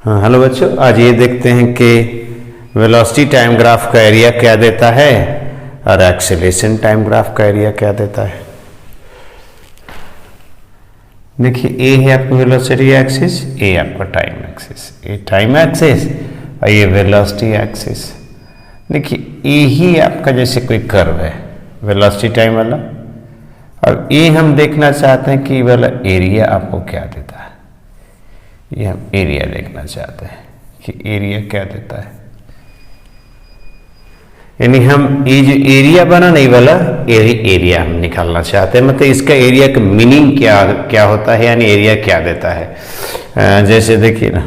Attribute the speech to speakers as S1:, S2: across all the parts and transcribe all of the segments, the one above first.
S1: हाँ हेलो बच्चों, आज ये देखते हैं कि वेलोसिटी टाइम ग्राफ का एरिया क्या देता है और एक्सेलरेशन टाइम ग्राफ का एरिया क्या देता है। देखिए ए है आपका वेलोसिटी एक्सिस, ए आपका टाइम एक्सिस, ये टाइम एक्सिस और ये वेलोसिटी एक्सिस। देखिए ए ही आपका जैसे कोई कर्व है वेलोसिटी टाइम वाला, और ये हम देखना चाहते हैं कि वाला एरिया आपको क्या देता है। ये हम एरिया देखना चाहते हैं कि एरिया क्या देता है, यानी हम ये जो एरिया बना नहीं वाला एरिया हम निकालना चाहते हैं, मतलब इसका एरिया का मीनिंग क्या होता है, यानी एरिया क्या देता है। जैसे देखिए ना,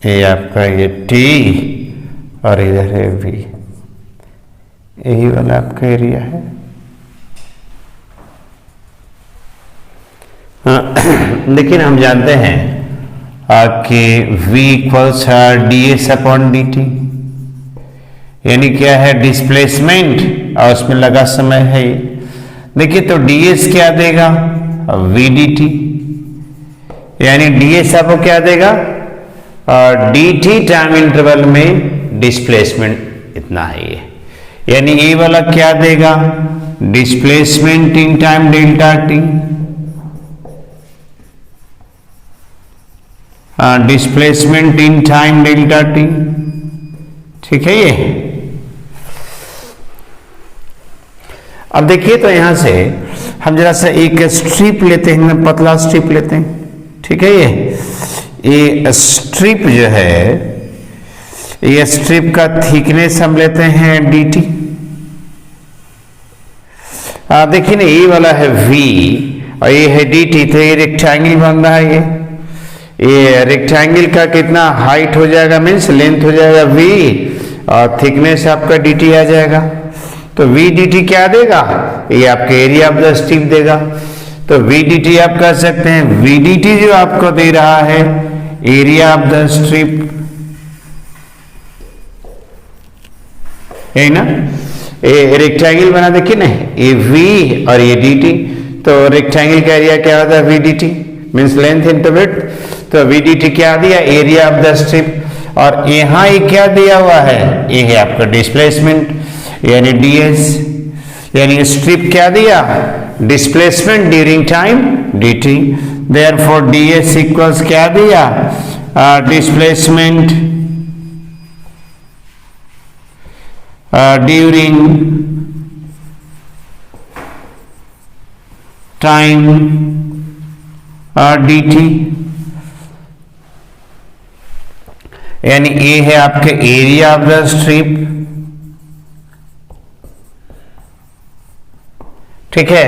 S1: ये आपका ये टी और इधर है वी, यही वाला आपका एरिया है। लेकिन हम जानते हैं कि v equals D S upon D T, यानी क्या है डिस्प्लेसमेंट और उसमें लगा समय है। देखिए तो ds क्या देगा, v dt, यानी ds आपको क्या देगा और dt टाइम इंटरवल में डिस्प्लेसमेंट इतना है ये, यानी ये वाला क्या देगा displacement in time delta T, displacement in time delta T. ठीक है ये। अब देखिए तो यहां से हम जरा सा एक स्ट्रिप लेते हैं, पतला स्ट्रिप लेते हैं। ठीक है ये स्ट्रिप जो है, ये स्ट्रिप का थिकनेस हम लेते हैं dt। देखिए ना ये वाला है v और ये है dt, तो ये रेक्टेंगल बन रहा है। ये रेक्टेंगल का कितना हाइट हो जाएगा, मीन्स लेंथ हो जाएगा v और थिकनेस आपका dt आ जाएगा। तो v dt क्या देगा, ये आपके एरिया ऑफ द स्ट्रिप देगा। तो v dt आप कह सकते हैं v dt जो आपको दे रहा है एरिया ऑफ द स्ट्रिप, है ना। ये रेक्टेंगल बना, देखिए ना ये v और ये dt, तो रेक्टेंगल का एरिया क्या होता है v dt, means length into width. तो v dt क्या दिया एरिया ऑफ द स्ट्रिप, और यहां ये क्या दिया हुआ है, ये है आपका डिस्प्लेसमेंट यानी ds, यानी स्ट्रिप क्या दिया displacement during time dt। Therefore ds equals क्या दिया डिस्प्लेसमेंट ड्यूरिंग टाइम dt, यानी ए है आपके एरिया ऑफ द स्ट्रिप। ठीक है।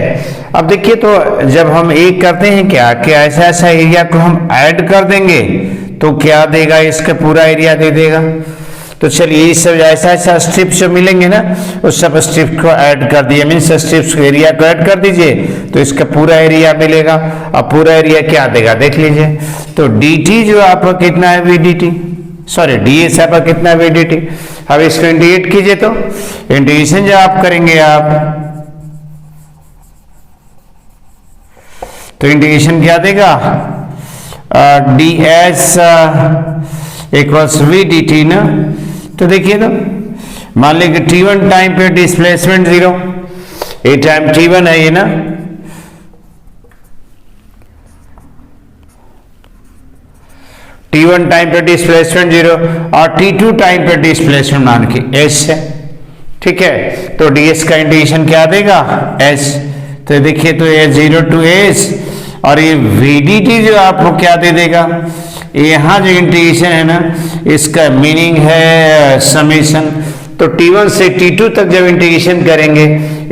S1: अब देखिए तो जब हम एक करते हैं क्या कि ऐसा ऐसा एरिया को हम ऐड कर देंगे तो क्या देगा, इसका पूरा एरिया दे देगा। तो चलिए ये सब ऐसा ऐसा स्ट्रिप जो मिलेंगे ना, उस सब स्ट्रिप को ऐड कर दिए, मीन्स स्ट्रिप्स को एरिया को ऐड कर दीजिए तो इसका पूरा एरिया मिलेगा। और पूरा एरिया क्या देगा देख लीजिए, तो dt जो आपका कितना है v dt, सॉरी ds आपका कितना है v dt। अब इसको इंटीग्रेट कीजिए, तो इंटीग्रेशन जो आप करेंगे आप, तो इंटीग्रेशन क्या देगा ds इक्वल्स v dt ना। तो देखिए तो मान लीजिए कि t1 टाइम पे डिस्प्लेसमेंट 0, ये टाइम t1 है ये ना, t1 टाइम पे डिस्प्लेसमेंट 0 और t2 टाइम पे डिस्प्लेसमेंट मान के s है। ठीक है, तो ds का इंटीग्रेशन क्या देगा s। तो देखिए तो ये 0 to s, और ये vdt जो आपको क्या दे देगा, यहाँ जो इंटीग्रेशन है ना इसका मीनिंग है समेशन। तो t1 से t2 तक जब इंटीग्रेशन करेंगे,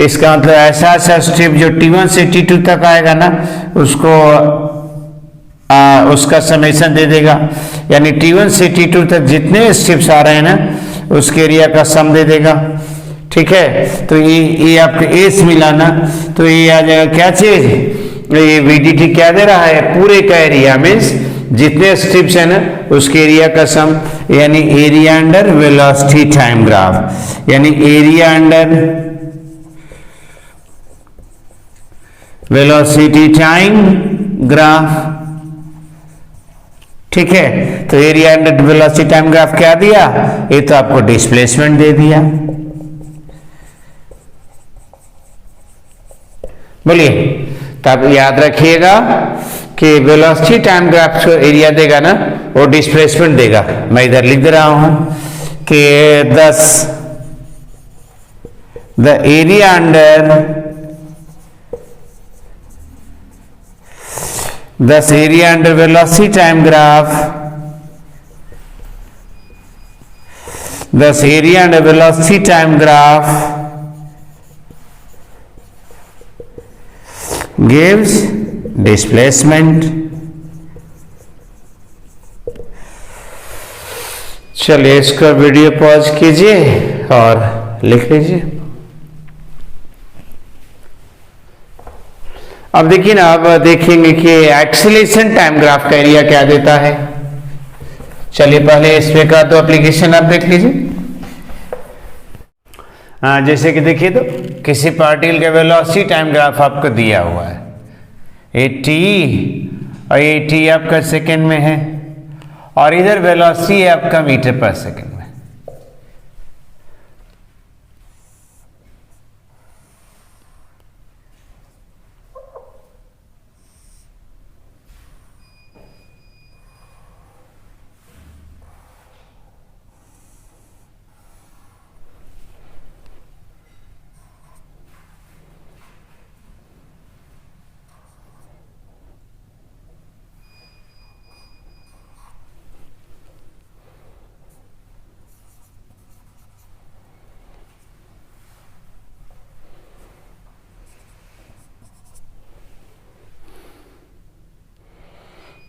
S1: इसका मतलब ऐसा ऐसा स्ट्रिप जो t1 से t2 तक आएगा ना उसको उसका समेशन दे देगा, यानी t1 से t2 तक जितने स्ट्रिप्स आ रहे हैं ना उसके एरिया का सम दे देगा। ठीक है, तो ये आपके एस मिला ना, तो ये आ जाएगा क्या चीज, ये vdt क्या दे रहा है पूरे का एरिया, मीन्स जितने स्ट्रिप्स है ना उसके एरिया का सम, यानी area under velocity time graph, यानी area under velocity time graph. ठीक है, तो area under velocity time graph क्या दिया, ये तो आपको डिस्प्लेसमेंट दे दिया। बोलिए, तो आप याद रखिएगा कि वेलोसिटी टाइम ग्राफ जो एरिया देगा ना वो डिस्प्लेसमेंट देगा। मैं इधर लिख दे रहा हूं कि 10 the area under velocity time graph, thus area under velocity time graph gives displacement। चलिए इसको वीडियो पॉज कीजिए और लिख लीजिए। अब देखिए ना, अब देखेंगे कि एक्सीलरेशन टाइम ग्राफ का एरिया क्या देता है। चलिए पहले इसमें का तो एप्लीकेशन आप देख लीजिए। हाँ, जैसे कि देखिए तो किसी पार्टिकल का वेलोसिटी टाइम ग्राफ आपको दिया हुआ है, ये टी और ये टी आपका सेकेंड में है और इधर वेलोसिटी है आपका मीटर पर सेकेंड में।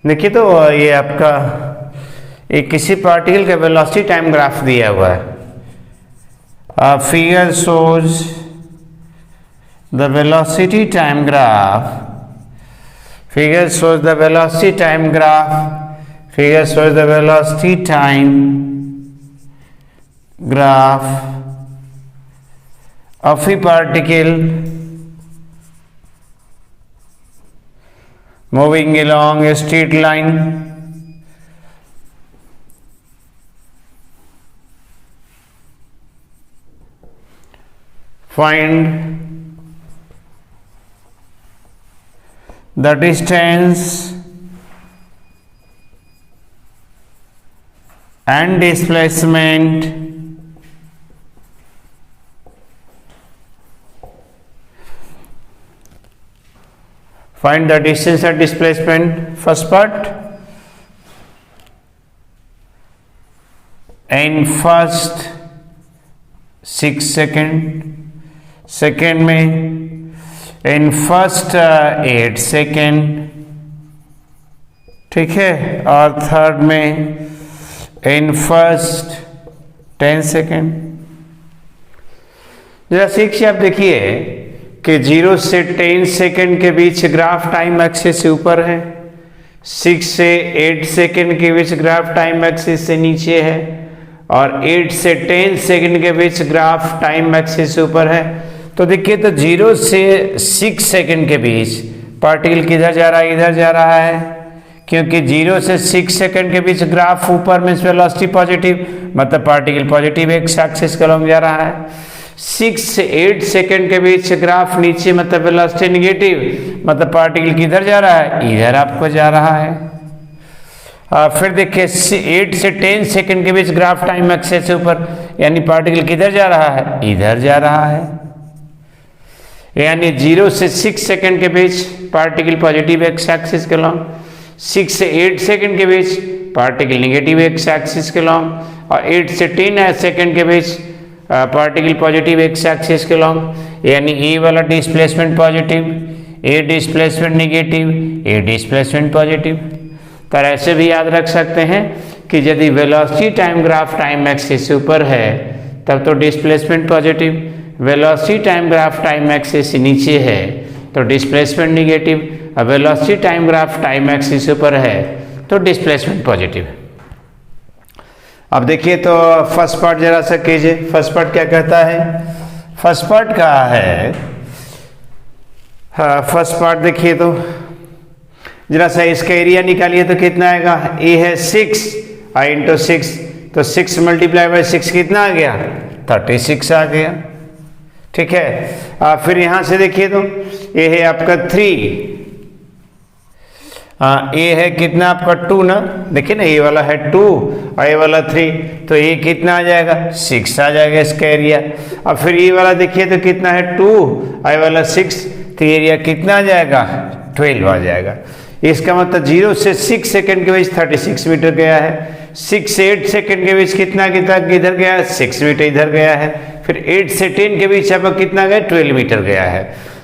S1: देखिए तो ये आपका एक किसी पार्टिकल का वेलोसिटी टाइम ग्राफ दिया हुआ है। Figure shows the velocity time graph, figure shows the velocity time graph, figure shows the velocity time graph of A particle moving along a straight line find the distance and displacement find the distance and displacement, first part, in first 6 second, second में in first 8 second, ठीक है, और third में in first 10 second. जरा सीख से आप देखिए कि 0 से 10 सेकेंड के बीच ग्राफ टाइम एक्सिस से ऊपर है, 6 से 8 सेकेंड के बीच ग्राफ टाइम एक्सिस से नीचे है और 8 से 10 सेकेंड के बीच ग्राफ टाइम एक्सिस से ऊपर है। तो देखिए तो 0 से 6 सेकेंड के बीच पार्टिकल किधर जा रहा है, इधर जा रहा है, क्योंकि 0 से 6 सेकेंड के बीच ग्राफ ऊपर में वेलोसिटी पॉजिटिव, मतलब पार्टिकल पॉजिटिव एक्स एक्सिस के अलॉन्ग जा रहा है। 6 से 8 सेकेंड के बीच ग्राफ नीचे, मतलब वेलोसिटी नेगेटिव, मतलब पार्टिकल किधर जा रहा है, इधर आपको जा रहा है। फिर देखिए 8 से 10 सेकेंड के बीच ग्राफ टाइम एक्सिस से ऊपर, यानी पार्टिकल किधर जा रहा है, इधर जा रहा है। यानी 0 से 6 सेकेंड के बीच पार्टिकल पॉजिटिव एक्स एक्सिस के लॉन्ग, 6 से 8 सेकेंड के बीच पार्टिकल नेगेटिव एक्स एक्सिस के लॉन्ग, और 8 से 10 सेकेंड के बीच पार्टिकल पॉजिटिव एक्स एक्सिस के लॉन्ग। यानी ए वाला डिस्प्लेसमेंट पॉजिटिव, ए डिस्प्लेसमेंट नेगेटिव, ए डिस्प्लेसमेंट पॉजिटिव। तो ऐसे भी याद रख सकते हैं कि यदि velocity time graph time axis से ऊपर है तब तो displacement positive, velocity time graph time axis से नीचे है तो डिस्प्लेसमेंट नेगेटिव, और velocity time graph time axis से ऊपर है तो डिस्प्लेसमेंट पॉजिटिव। अब देखिए तो फर्स्ट पार्ट जरा सा कीजिए। फर्स्ट पार्ट क्या कहता है, फर्स्ट पार्ट कहा है, हाँ फर्स्ट पार्ट देखिए तो जरा सा इसका एरिया निकालिए तो कितना आएगा, ए है 6 आई इंटू 6, तो 6 मल्टीप्लाई बाई 6 कितना आ गया, 36 आ गया। ठीक है, फिर यहां से देखिए तो ये है आपका 3, ए है कितना आपका 2 ना, देखिए ना ये वाला है 2 और ये वाला 3, तो ये कितना आ जाएगा, 6 आ जाएगा इसका एरिया। अब फिर ये वाला देखिए तो कितना है 2 और ये वाला 6, तो एरिया कितना आ जाएगा, 12 आ जाएगा। इसका मतलब 0 से 6 सेकंड के बीच 36 मीटर गया है, 6 से 8 सेकंड के बीच कितना इधर गया है, 6 मीटर इधर गया है, फिर 8 से 10 के बीच आपका कितना गया, 12 मीटर गया है।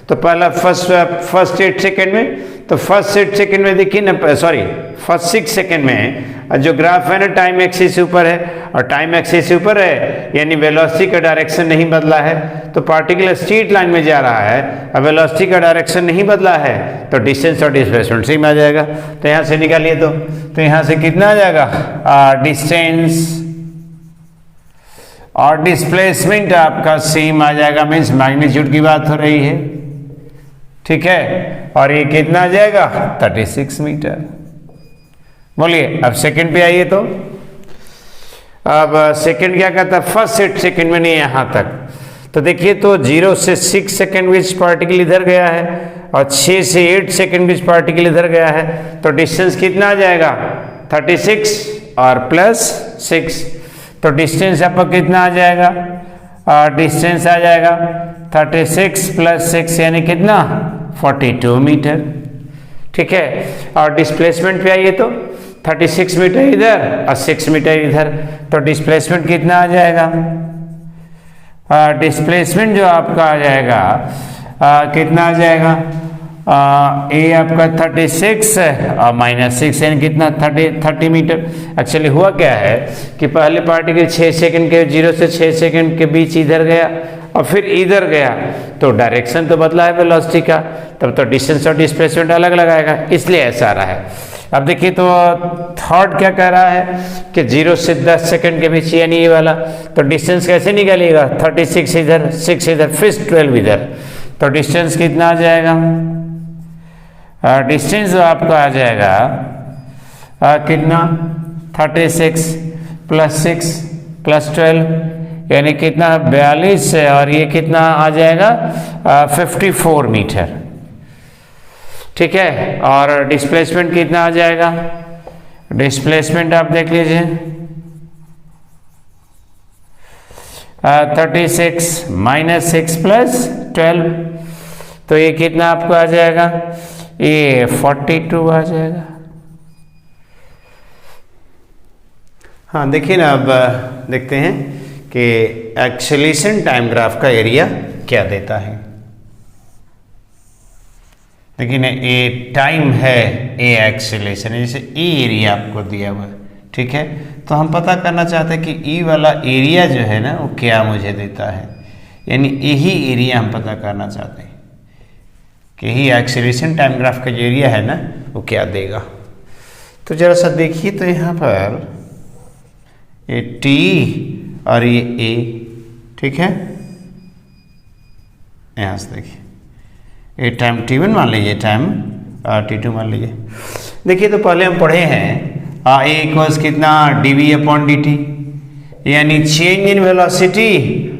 S1: तो पहला फर्स्ट 8 सेकंड में, तो फर्स्ट 8 सेकंड में देखिए ना, सॉरी फर्स्ट 6 सेकंड में जो ग्राफ है ना टाइम एक्सिस से ऊपर है, और टाइम एक्सिस से ऊपर है यानी वेलोसिटी का डायरेक्शन नहीं बदला है, तो पार्टिकुलर स्ट्रेट लाइन में जा रहा है, अब वेलोसिटी का डायरेक्शन नहीं बदला है, तो डिस्टेंस और डिस्प्लेसमेंट सेम आ जाएगा। तो यहाँ से निकालिए तो यहाँ से कितना आ जाएगा, डिस्टेंस और डिस्प्लेसमेंट आपका सेम आ जाएगा, मीन्स मैग्नीट्यूड की बात हो रही है। ठीक है, और ये कितना आ जाएगा, 36 मीटर। बोलिए अब सेकंड पे आइए, तो अब सेकंड क्या कहता है, फर्स्ट 8 सेकंड में नहीं यहां तक, तो देखिए तो 0 से 6 सेकंड बीच पार्टिकल इधर गया है और 6 से 8 सेकंड बीच पार्टिकल इधर गया है, तो डिस्टेंस कितना आ जाएगा, 36 और प्लस 6, तो डिस्टेंस आपका कितना आ जाएगा, डिस्टेंस आ जाएगा 36 प्लस 6 यानी कितना, 42 मीटर। ठीक है, और डिस्प्लेसमेंट पे आइए तो 36 मीटर इधर और 6 मीटर इधर, तो डिस्प्लेसमेंट कितना आ जाएगा, डिस्प्लेसमेंट जो आपका आ जाएगा कितना आ जाएगा, ए आपका 36 और -6 यानी कितना, 30 मीटर। एक्चुअली हुआ क्या है कि पहले पार्टिकल 6 सेकंड के 0 से 6 सेकंड के बीच इधर गया और फिर इधर गया, तो डायरेक्शन तो बदला है वेलोसिटी का, तब तो डिस्टेंस और डिस्प्लेसमेंट अलग लगाएगा, इसलिए ऐसा आ रहा है। अब देखिए तो थर्ड क्या कह रहा है कि 0 से 10 सेकंड के बीच यानी ये वाला, तो डिस्टेंस कैसे निकालिएगा, 36 इधर 6 इधर फिर 12 इधर, तो डिस्टेंस कितना आ जाएगा, डिस्टेंस आपका आ जाएगा कितना, 36 प्लस 6 प्लस 12 यानी कितना, 42 है, और ये कितना आ जाएगा 54 मीटर। ठीक है, और डिस्प्लेसमेंट कितना आ जाएगा, डिस्प्लेसमेंट आप देख लीजिए 36 -6 प्लस 12, तो ये कितना आपको आ जाएगा, ये 42 आ जाएगा। हाँ देखिए ना, अब देखते हैं कि एक्सेलेरेशन टाइम ग्राफ का एरिया क्या देता है। देखिए ना, ए टाइम है, ए एक्सेलेरेशन, जैसे ए एरिया आपको दिया हुआ है। ठीक है, तो हम पता करना चाहते हैं कि ई वाला एरिया जो है ना वो क्या मुझे देता है, यानी यही एरिया हम पता करना चाहते हैं कि यही एक्सेलेरेशन टाइम ग्राफ का जो एरिया है ना वो क्या देगा। तो जरा सा देखिए तो यहाँ पर ये टी और ये ए, ठीक है, यहाँ से देखिए ये टाइम T1 मान लीजिए, टाइम T2 मान लीजिए। देखिए तो पहले हम पढ़े हैं ए इक्वल्स कितना, dv/dt, यानी चेंज इन वेलोसिटी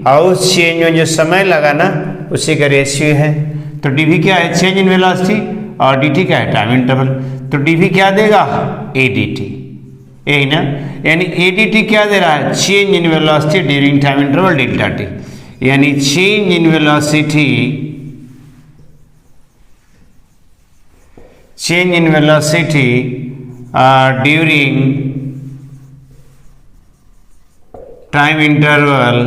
S1: और उस चेंज में जो समय लगा ना उसी का रेशियो है। तो dv क्या है, चेंज इन वेलोसिटी, और dt क्या है, टाइम इंटरवल। तो dv क्या देगा, adt, यही ना, यानी adt क्या दे रहा है, change in velocity during time interval delta t, यानी change in velocity, change in velocity during time interval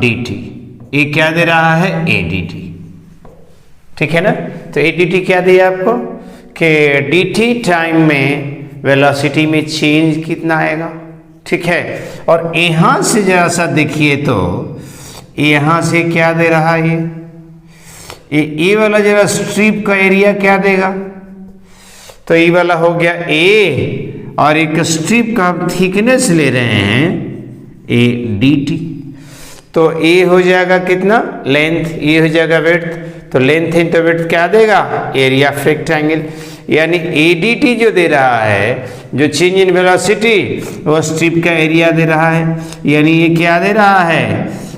S1: dt, ये क्या दे रहा है, adt। ठीक है ना, तो adt क्या दिया आपको कि dt टाइम में वेलोसिटी में चेंज कितना आएगा। ठीक है, और यहां से जरा सा देखिए तो यहां से क्या दे रहा है, ये वाला जरा स्ट्रिप का एरिया क्या देगा, तो ये वाला हो गया ए, और एक स्ट्रिप का हम थिकनेस ले रहे हैं ए dt, तो ए हो जाएगा कितना, लेंथ, ये हो जाएगा विड्थ, तो लेंथ इंटू विड्थ क्या देगा, एरिया ऑफ रेक्टेंगल। यानी एडीटी जो दे रहा है, जो चेंज इन वेलोसिटी, वो स्ट्रिप का एरिया दे रहा है। यानी ये क्या दे रहा है,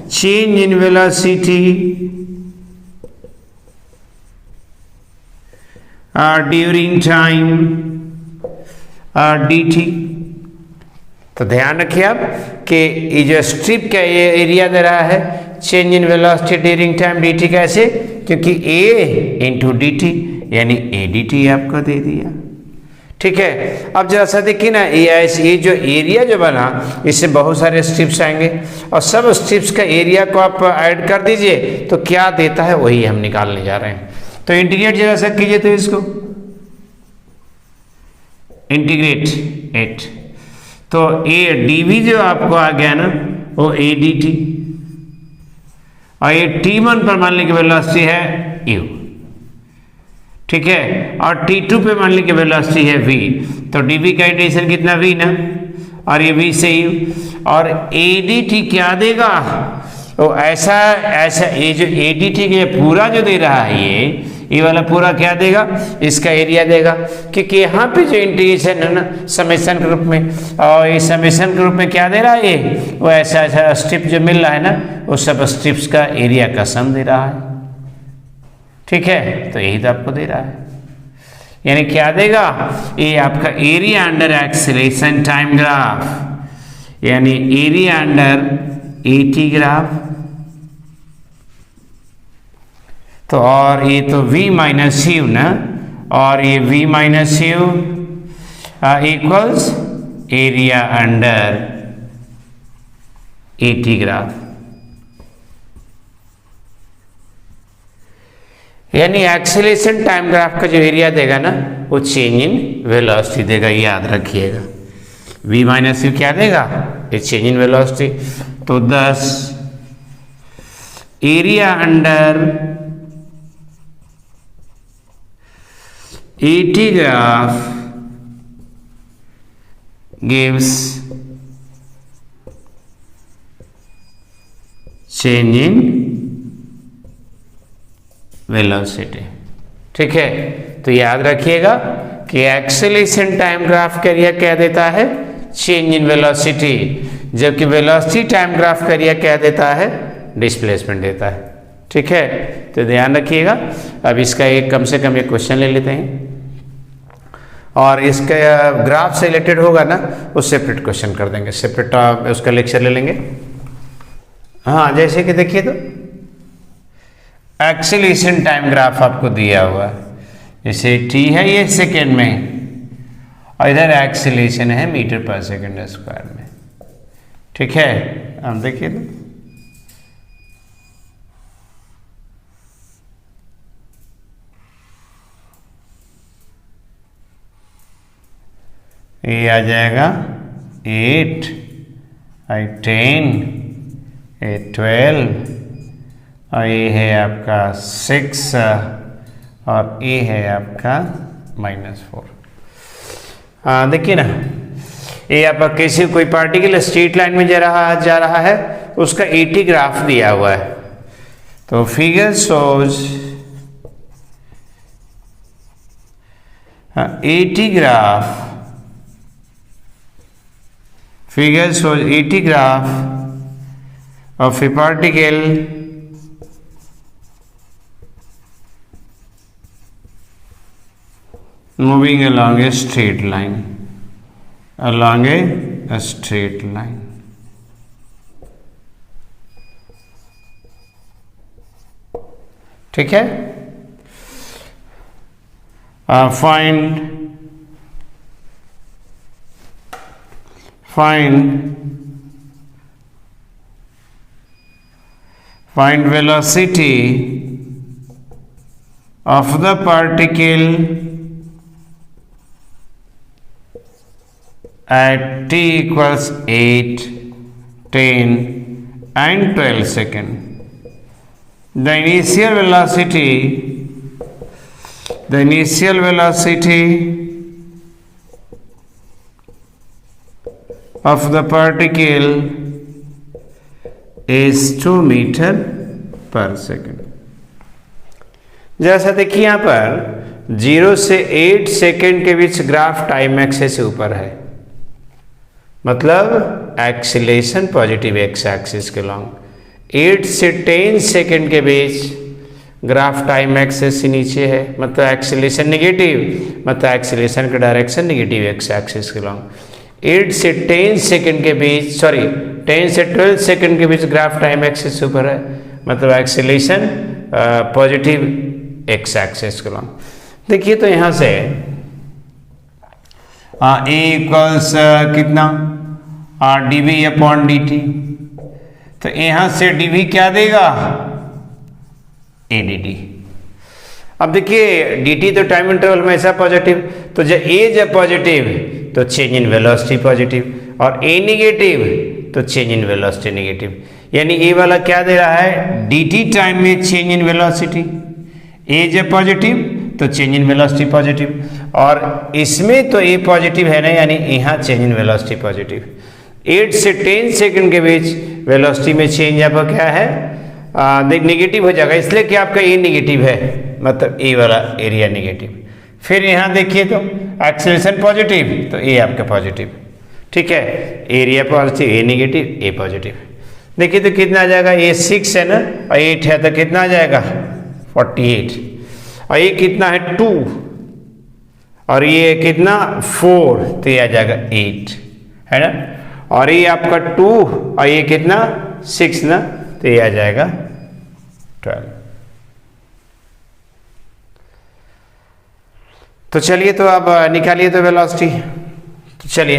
S1: change in velocity during time dt। तो ध्यान रखिए आप कि ये जो स्ट्रिप का ये एरिया दे रहा है, change in velocity during time dt, कैसे, क्योंकि a इंटू डी टी, यानी ए डी टी आपको दे दिया। ठीक है, अब जरा सा देखिए ना, ये जो एरिया जो बना, इससे बहुत सारे स्ट्रिप्स आएंगे और सब स्ट्रिप्स का एरिया को आप ऐड कर दीजिए तो क्या देता है वही हम निकालने जा रहे हैं। तो इंटीग्रेट जरा सा कीजिए, तो इसको इंटीग्रेट एट, तो ए डी वी जो आपको आ गया ना, वो ए डी टी, और ये T1 पर मान ली की वेलोसिटी है u, ठीक है, और T2 पे मान ली की वेलोसिटी है v, तो dv का इंटीग्रेशन कितना v ना, और ये v से u, और ADT क्या देगा, तो ऐसा ये जो ADT के पूरा जो दे रहा है, ये वाला पूरा क्या देगा, इसका एरिया देगा, क्योंकि यहाँ पे जो इंटीग्रेशन है ना समेशन के रूप में, और ये समेशन के रूप में क्या दे रहा है, ये वो ऐसा स्ट्रिप जो मिल रहा है ना, वो सब स्ट्रिप्स का एरिया का सम दे रहा है। ठीक है, तो यही तो आपको दे रहा है, यानी क्या देगा, ये आपका area under acceleration time graph, यानी एरिया अंडर AT ग्राफ। तो और ये तो v माइनस यू ना, और ये v minus you equals area under AT graph. यानी एक्सीलरेशन टाइम ग्राफ का जो एरिया देगा ना, वो चेंज इन वेलोसिटी देगा, याद रखिएगा। v माइनस यू क्या देगा, ये चेंज इन वेलोसिटी। तो 10 area under AT graph gives change in velocity। ठीक है, तो याद रखिएगा कि एक्सेलरेशन टाइम ग्राफ का एरिया क्या देता है, चेंज इन वेलोसिटी, जबकि वेलोसिटी टाइम ग्राफ का एरिया क्या देता है, डिस्प्लेसमेंट देता है। ठीक है, तो ध्यान रखिएगा। अब इसका एक कम से कम एक क्वेश्चन ले लेते हैं, और इसका ग्राफ से रिलेटेड होगा ना, उस सेपरेट क्वेश्चन कर देंगे, सेपरेट उसका लेक्चर ले लेंगे। हाँ, जैसे कि देखिए, तो एक्सीलरेशन टाइम ग्राफ आपको दिया हुआ है, जैसे t है ये सेकेंड में, और इधर एक्सीलरेशन है मीटर पर सेकेंड स्क्वायर में। ठीक है, अब देखिए तो ये आ जाएगा 8, 10, 12, और ये है आपका 6, और ये है आपका -4। देखिए ना, ये आपका किसी कोई पार्टिकुलर स्ट्रेट लाइन में जा रहा है, उसका AT ग्राफ दिया हुआ है। तो figure shows AT graph, figure shows AT graph of a particle moving along a straight line, along a straight line। ठीक है, find velocity of the particle at t equals 8, 10 and 12 seconds. The initial velocity of the particle is 2 meter per second। जैसा देखिए यहाँ पर 0 से 8 second के बीच graph time axis से ऊपर है, मतलब एक्सीलरेशन पॉजिटिव एक्स एक्सिस के लॉन्ग। 8 से 10 सेकेंड के बीच ग्राफ टाइम एक्सिस से नीचे है, मतलब एक्सीलरेशन नेगेटिव, मतलब एक्सीलरेशन का डायरेक्शन नेगेटिव एक्स एक्सिस के लॉन्ग। 8 से 10 सेकेंड के बीच 10 से 12 सेकेंड के बीच ग्राफ टाइम एक्सिस से ऊपर है, मतलब एक्सीलरेशन पॉजिटिव एक्स एक्सिस के लॉन्ग। देखिए तो यहाँ से ए इक्वल्स कितना dv अपॉन dt, तो यहाँ से dv क्या देगा a dt। अब देखिए dt तो टाइम इंटरवल में ऐसा पॉजिटिव, तो जब a जब पॉजिटिव तो चेंज इन वेलोसिटी पॉजिटिव, और a नेगेटिव तो चेंज इन वेलोसिटी नेगेटिव। यानी a वाला क्या दे रहा है, dt टाइम में चेंज इन वेलोसिटी, a जब पॉजिटिव तो चेंज इन वेलोसिटी पॉजिटिव, और इसमें तो a पॉजिटिव है ना, यानी यहाँ चेंज इन वेलोसिटी पॉजिटिव। 8 से 10 सेकंड के बीच वेलोसिटी में चेंज आपका क्या है, नेगेटिव हो जाएगा, इसलिए कि आपका a नेगेटिव है, मतलब a वाला एरिया नेगेटिव। फिर यहाँ देखिए तो एक्सेलरेशन पॉजिटिव तो a आपका पॉजिटिव, ठीक है, area positive, a negative, a positive. देखिए तो कितना आ जाएगा, ये 6 है ना और 8 है, तो कितना आ जाएगा 48, और ये कितना है 2, और ये कितना 4, तो ये आ जाएगा 8 है ना, और ये आपका 2 और ये कितना 6 ना, तो ये आ जाएगा 12। तो चलिए तो अब निकालिए तो वेलोसिटी। तो चलिए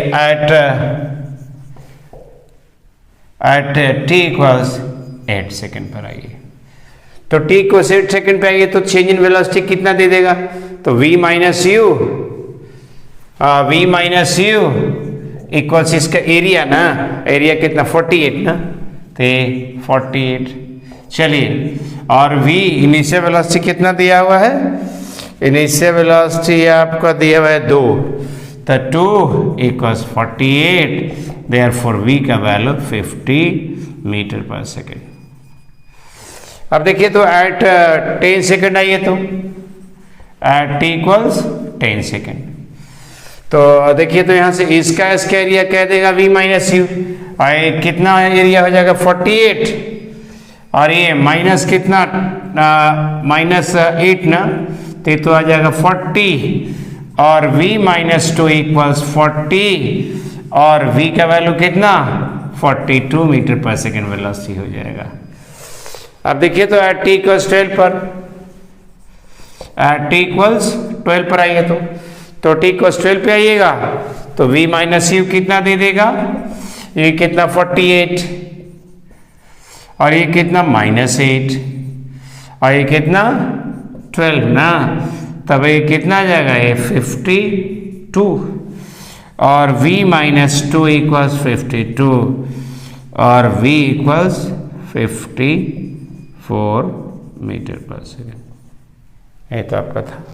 S1: एट t इक्वल्स 8 सेकेंड पर आइए, तो t को 8 सेकेंड पे आइए, तो चेंज इन वेलोसिटी कितना दे देगा, तो v माइनस यू इक्वल्स इसका एरिया ना, एरिया कितना 48 ना, तो 48। चलिए और v इनिशियल वेलोसिटी कितना दिया हुआ है, इनिशियल वेलोसिटी आपका दिया हुआ है 2, तो 2 इक्वल्स 48, देयरफॉर v का वैल्यू 50 मीटर पर सेकेंड। अब देखिए तो एट 10 सेकेंड आइए, तो एट t इक्वल्स 10 सेकेंड, तो देखिए तो यहाँ से इसका एरिया कह देगा v माइनस यू, और कितना एरिया हो जाएगा 48, और ये माइनस कितना -8 ना, तो आ जाएगा 40, और v माइनस 2 इक्वल्स 40, और v का वैल्यू कितना 42 मीटर पर सेकेंड वेलोसिटी हो जाएगा। अब देखिए तो एट t इक्वल्स 12 पर, एट t इक्वल्स 12 पर आइए, तो t इक्वल्स 12 पे आइएगा, तो v माइनस यू कितना दे देगा, ये कितना 48, और ये कितना -8, और ये कितना 12 ना, तब ये कितना आ जाएगा, ये 52, और v माइनस 2 इक्वल्स 52, और v इक्वल्स 54 मीटर पर सेकेंड। ये तो आपका था।